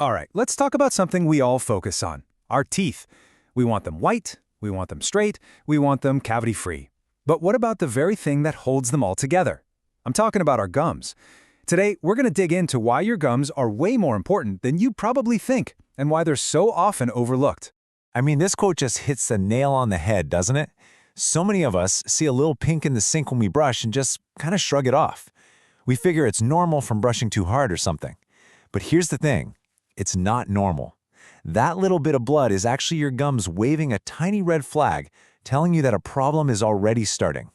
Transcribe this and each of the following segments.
All right, let's talk about something we all focus on, our teeth. We want them white, we want them straight, we want them cavity-free. But what about the very thing that holds them all together? I'm talking about our gums. Today, we're going to dig into why your gums are way more important than you probably think, and why they're so often overlooked. I mean, this quote just hits the nail on the head, doesn't it? So many of us see a little pink in the sink when we brush and just kind of shrug it off. We figure it's normal from brushing too hard or something. But here's the thing, it's not normal. That little bit of blood is actually your gums waving a tiny red flag, telling you that a problem is already starting.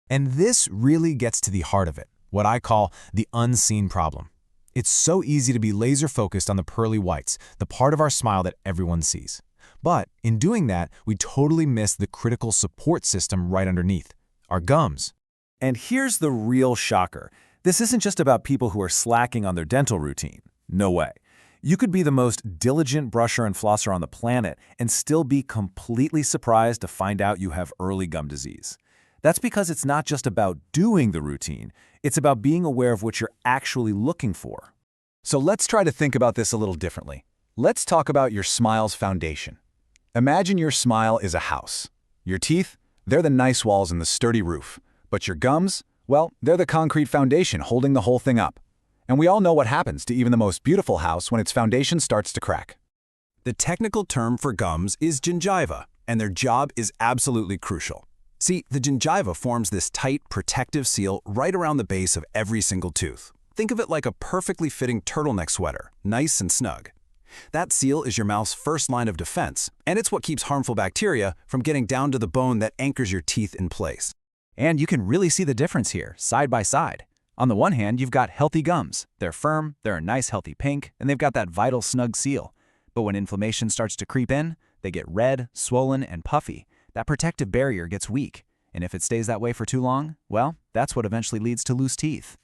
And this really gets to the heart of it, what I call the unseen problem. It's so easy to be laser-focused on the pearly whites, the part of our smile that everyone sees. But in doing that, we totally miss the critical support system right underneath, our gums. And here's the real shocker. This isn't just about people who are slacking on their dental routine. No way. You could be the most diligent brusher and flosser on the planet and still be completely surprised to find out you have early gum disease. That's because it's not just about doing the routine, it's about being aware of what you're actually looking for. So let's try to think about this a little differently. Let's talk about your smile's foundation. Imagine your smile is a house. Your teeth, they're the nice walls and the sturdy roof. But your gums, well, they're the concrete foundation holding the whole thing up. And we all know what happens to even the most beautiful house when its foundation starts to crack. The technical term for gums is gingiva, and their job is absolutely crucial. See, the gingiva forms this tight, protective seal right around the base of every single tooth. Think of it like a perfectly fitting turtleneck sweater, nice and snug. That seal is your mouth's first line of defense, and it's what keeps harmful bacteria from getting down to the bone that anchors your teeth in place. And you can really see the difference here, side by side. On the one hand, you've got healthy gums. They're firm, they're a nice healthy pink, and they've got that vital snug seal. But when inflammation starts to creep in, they get red, swollen, and puffy. That protective barrier gets weak. And if it stays that way for too long, well, that's what eventually leads to loose teeth.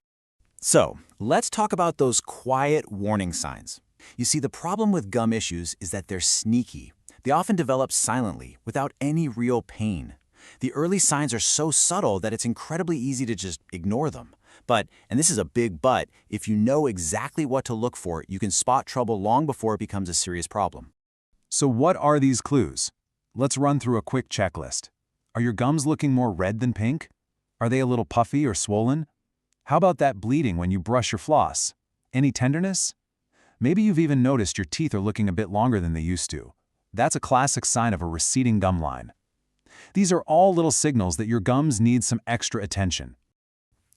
So, let's talk about those quiet warning signs. You see, the problem with gum issues is that they're sneaky. They often develop silently, without any real pain. The early signs are so subtle that it's incredibly easy to just ignore them. But, and this is a big but, if you know exactly what to look for, you can spot trouble long before it becomes a serious problem. So what are these clues? Let's run through a quick checklist. Are your gums looking more red than pink? Are they a little puffy or swollen? How about that bleeding when you brush your floss? Any tenderness? Maybe you've even noticed your teeth are looking a bit longer than they used to. That's a classic sign of a receding gum line. These are all little signals that your gums need some extra attention.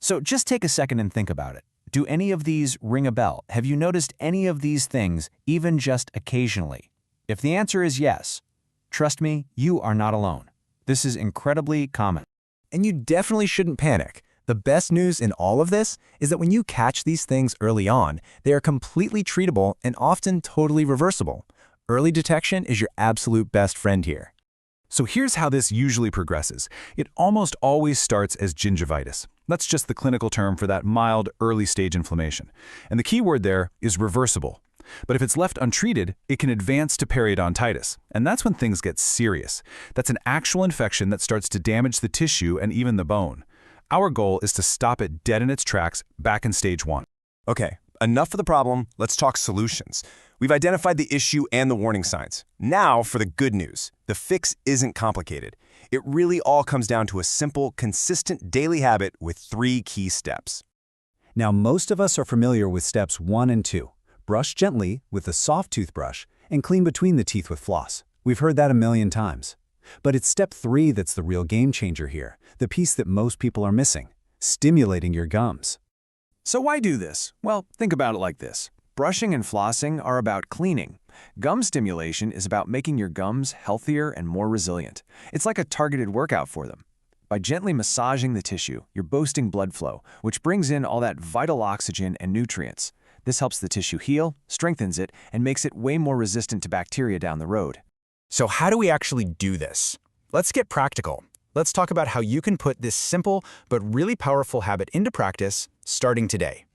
So just take a second and think about it. Do any of these ring a bell? Have you noticed any of these things, even just occasionally? If the answer is yes, trust me, you are not alone. This is incredibly common. And you definitely shouldn't panic. The best news in all of this is that when you catch these things early on, they are completely treatable and often totally reversible. Early detection is your absolute best friend here. So here's how this usually progresses. It almost always starts as gingivitis. That's just the clinical term for that mild, early-stage inflammation. And the key word there is reversible. But if it's left untreated, it can advance to periodontitis. And that's when things get serious. That's an actual infection that starts to damage the tissue and even the bone. Our goal is to stop it dead in its tracks back in stage 1. Okay, enough of the problem, let's talk solutions. We've identified the issue and the warning signs. Now for the good news. The fix isn't complicated. It really all comes down to a simple, consistent daily habit with 3 key steps. Now, most of us are familiar with steps 1 and 2. Brush gently with a soft toothbrush and clean between the teeth with floss. We've heard that a million times. But it's step 3 that's the real game changer here, the piece that most people are missing, stimulating your gums. So why do this? Well, think about it like this. Brushing and flossing are about cleaning. Gum stimulation is about making your gums healthier and more resilient. It's like a targeted workout for them. By gently massaging the tissue, you're boosting blood flow, which brings in all that vital oxygen and nutrients. This helps the tissue heal, strengthens it, and makes it way more resistant to bacteria down the road. So how do we actually do this? Let's get practical. Let's talk about how you can put this simple but really powerful habit into practice starting today.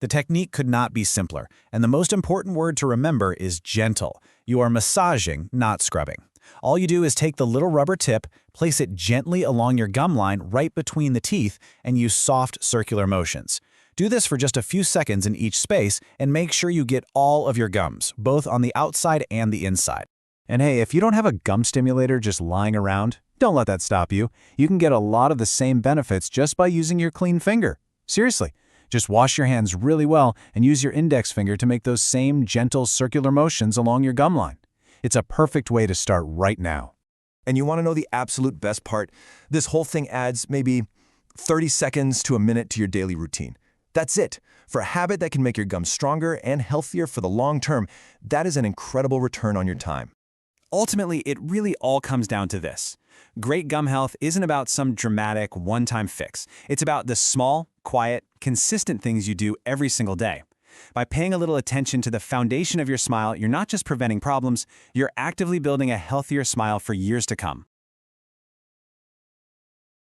The technique could not be simpler, and the most important word to remember is gentle. You are massaging, not scrubbing. All you do is take the little rubber tip, place it gently along your gum line right between the teeth, and use soft circular motions. Do this for just a few seconds in each space and make sure you get all of your gums, both on the outside and the inside. And hey, if you don't have a gum stimulator just lying around, don't let that stop you. You can get a lot of the same benefits just by using your clean finger. Seriously, just wash your hands really well and use your index finger to make those same gentle circular motions along your gum line. It's a perfect way to start right now. And you want to know the absolute best part? This whole thing adds maybe 30 seconds to a minute to your daily routine. That's it. For a habit that can make your gums stronger and healthier for the long term, that is an incredible return on your time. Ultimately, it really all comes down to this. Great gum health isn't about some dramatic one-time fix. It's about the small, quiet, consistent things you do every single day. By paying a little attention to the foundation of your smile, you're not just preventing problems, you're actively building a healthier smile for years to come.